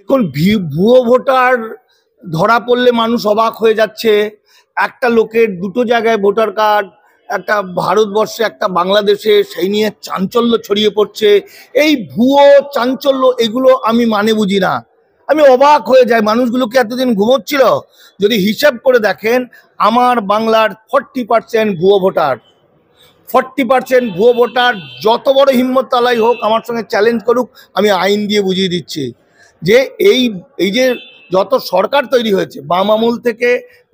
এখন ভুয়ো ভোটার ধরা পড়লে মানুষ অবাক হয়ে যাচ্ছে। একটা লোকের দুটো জায়গায় ভোটার কার্ড, একটা ভারতবর্ষে একটা বাংলাদেশে, সেই নিয়ে চাঞ্চল্য ছড়িয়ে পড়ছে। এই ভুয়ো চাঞ্চল্য এগুলো আমি মানে বুঝি না। আমি অবাক হয়ে যাই, মানুষগুলোকে এতদিন ঘুমোচ্ছিল। যদি হিসাব করে দেখেন, আমার বাংলার 40% ভুয়ো ভোটার। 40% ভুয়ো ভোটার। যত বড় হিম্মত তালাই হোক, আমার সঙ্গে চ্যালেঞ্জ করুক, আমি আইন দিয়ে বুঝিয়ে দিচ্ছি যে এই এই যে যত সরকার তৈরি হয়েছে, বাম আমল থেকে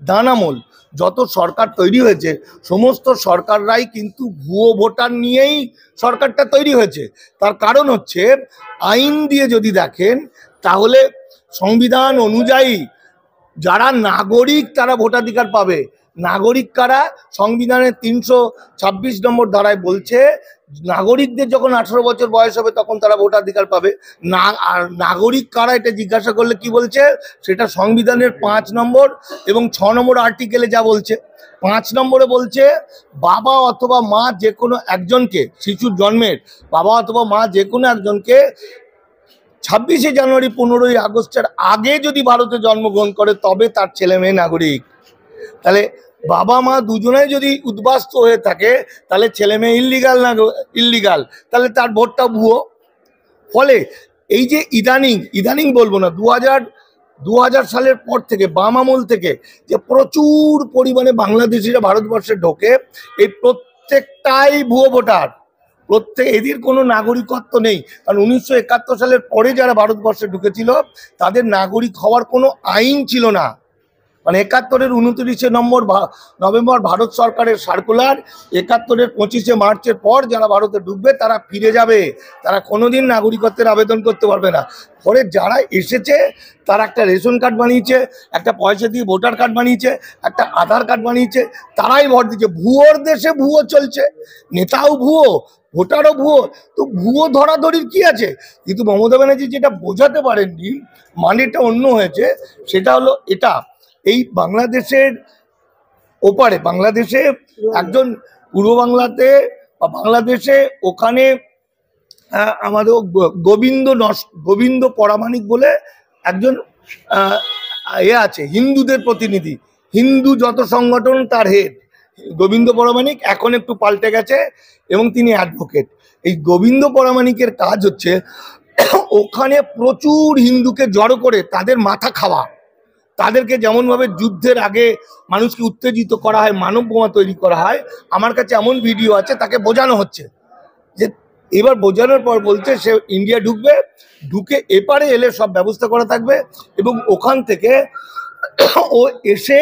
ডান আমল, যত সরকার তৈরি হয়েছে, সমস্ত সরকাররাই কিন্তু ভুয়ো ভোটার নিয়েই সরকারটা তৈরি হয়েছে। তার কারণ হচ্ছে, আইন দিয়ে যদি দেখেন তাহলে সংবিধান অনুযায়ী যারা নাগরিক তারা ভোটাধিকার পাবে। নাগরিক কারা? সংবিধানের 326 নম্বর ধারায় বলছে, নাগরিকদের যখন 18 বছর বয়স হবে তখন তারা ভোটাধিকার পাবে। না, আর নাগরিক কারা এটা জিজ্ঞাসা করলে কি বলছে, সেটা সংবিধানের 5 নম্বর এবং 6 নম্বর আর্টিকেলে যা বলছে। 5 নম্বরে বলছে, বাবা অথবা মা যে কোনো একজনকে, শিশুর জন্মের বাবা অথবা মা যে কোনো একজনকে 26শে জানুয়ারি 15ই আগস্টের আগে যদি ভারতে জন্মগ্রহণ করে তবে তার ছেলে মেয়ে নাগরিক। তাহলে বাবা মা দুজনেই যদি উদ্বাস্তু হয়ে থাকে তাহলে ছেলে মেয়ে ইল্লিগাল, তাহলে তার ভোটটা ভুয়ো। ফলে এই যে ইদানিং বলবো না, 2000 সালের পর থেকে, বাম আমল থেকে যে প্রচুর পরিমাণে বাংলাদেশিরা ভারতবর্ষে ঢোকে, এই প্রত্যেকটাই ভুয়ো ভোটার। এদের কোনো নাগরিকত্ব নেই। কারণ 1971 সালের পরে যারা ভারতবর্ষে ঢুকেছিল তাদের নাগরিক হওয়ার কোনো আইন ছিল না। মানে 71-এর 29শে নভেম্বর ভারত সরকারের সার্কুলার, 71-এর 25শে মার্চের পর যারা ভারতে ঢুকবে তারা ফিরে যাবে, তারা কোনোদিন নাগরিকত্বের আবেদন করতে পারবে না। পরে যারা এসেছে তারা একটা রেশন কার্ড বানিয়েছে, একটা পয়সা দিয়ে ভোটার কার্ড বানিয়েছে, একটা আধার কার্ড বানিয়েছে, তারাই ভোট দিচ্ছে। ভুয়োর দেশে ভুয়ো চলছে, নেতাও ভুয়ো, ভোটারও ভুয়ো। তো ভুয়ো ধরাধরির কি আছে? কিন্তু মমতা ব্যানার্জি যেটা বোঝাতে পারেননি, মানেটা অন্য হয়েছে। সেটা হলো এটা, এই বাংলাদেশের ওপারে, বাংলাদেশে একজন পূর্ব বাংলাতে বা বাংলাদেশে ওখানে আমাদের গোবিন্দ পরামানিক বলে একজন আছে, হিন্দুদের প্রতিনিধি, হিন্দু যত সংগঠন তার হেড গোবিন্দ পরামানিক। এখন একটু পাল্টে গেছে এবং তিনি অ্যাডভোকেট। এই গোবিন্দ পরামানিকের কাজ হচ্ছে ওখানে প্রচুর হিন্দুকে জড়ো করে তাদের মাথা খাওয়া। তাদেরকে যেমনভাবে যুদ্ধের আগে মানুষকে উত্তেজিত করা হয়, মানব বোমা তৈরি করা হয়, আমার কাছে এমন ভিডিও আছে, তাকে বোঝানো হচ্ছে যে এবার বোঝানোর পর বলছে সে ইন্ডিয়া ঢুকবে, ঢুকে এপারে এলে সব ব্যবস্থা করা থাকবে এবং ওখান থেকে ও এসে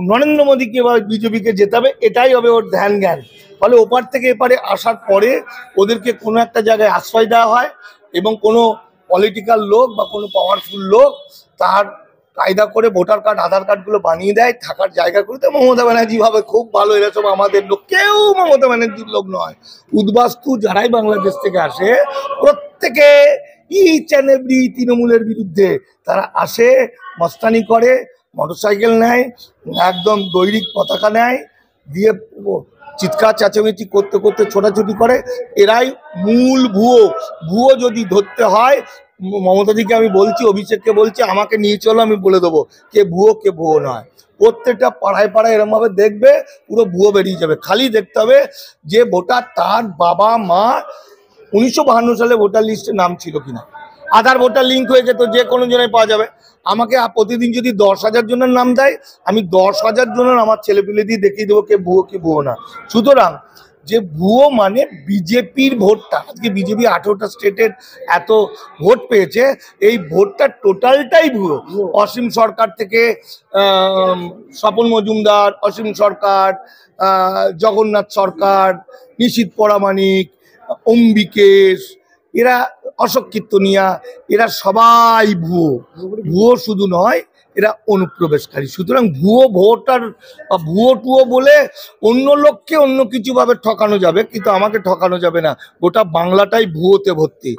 নরেন্দ্র মোদীকে বা বিজেপিকে জেতাবে, এটাই হবে ওর ধ্যান জ্ঞান। ফলে ওপার থেকে এপারে আসার পরে ওদেরকে কোনো একটা জায়গায় আশ্রয় দেওয়া হয় এবং কোনো পলিটিক্যাল লোক বা কোনো পাওয়ারফুল লোক তার কায়দা করে ভোটার কার্ড, আধার কার্ডগুলো বানিয়ে দেয় থাকার জায়গাগুলোতে। মমতা ব্যানার্জি ভাবে খুব ভালো, এরা সব আমাদের লোক। কেউ মমতা ব্যানার্জির লোক নয়। উদ্বাস্তু যারাই বাংলাদেশ থেকে আসে প্রত্যেকে ইচ অ্যান্ড এভরি তৃণমূলের বিরুদ্ধে তারা আসে, মস্তানি করে, মোটরসাইকেল নেয়, একদম দৈরিক পতাকা নেয়, দিয়ে চিৎকার চেঁচামেচি করতে করতে ছোটাছুটি করে। এরাই মূল ভুয়ো যদি ধরতে হয়, মমতাদিকে আমি বলছি, অভিষেককে বলছি, আমাকে নিয়ে চলো, আমি বলে দেবো কে ভুয়ো নয়। প্রত্যেকটা পাড়ায় পাড়ায় এরমভাবে দেখবে, পুরো ভুয়ো বেরিয়ে যাবে। খালি দেখতে হবে যে ভোটার তার বাবা মা 1952 সালে ভোটার লিস্টে নাম ছিল কিনা। আধার ভোটার লিঙ্ক হয়ে যেত, যে কোনো জনের পাওয়া যাবে। আমাকে প্রতিদিন যদি 10,000 জনের নাম দেয়, আমি 10,000 জনের আমার ছেলেপিলে দিয়ে দেখিয়ে দেবো কে ভুয়ো কি ভুয়ো না। সুতরাং যে ভুয়ো মানে বিজেপির ভোটটা, আজকে বিজেপি 18টা স্টেটের এত ভোট পেয়েছে, এই ভোটটা টোটালটাই ভুয়ো। অসীম সরকার থেকে স্বপন মজুমদার, অসীম সরকার, জগন্নাথ সরকার, নিশীথ পরামানিক, অম্বিকেশ, এরা অশোক কীর্তনিয়া, এরা সবাই ভুয়ো শুধু নয়, এরা অনুপ্রবেশকারী। সুতরাং ভুয়ো ভোটার বা ভুয়ো বলে অন্য লোককে অন্য কিছুভাবে ঠকানো যাবে, কিন্তু আমাকে ঠকানো যাবে না। গোটা বাংলাটাই ভুয়োতে ভর্তি।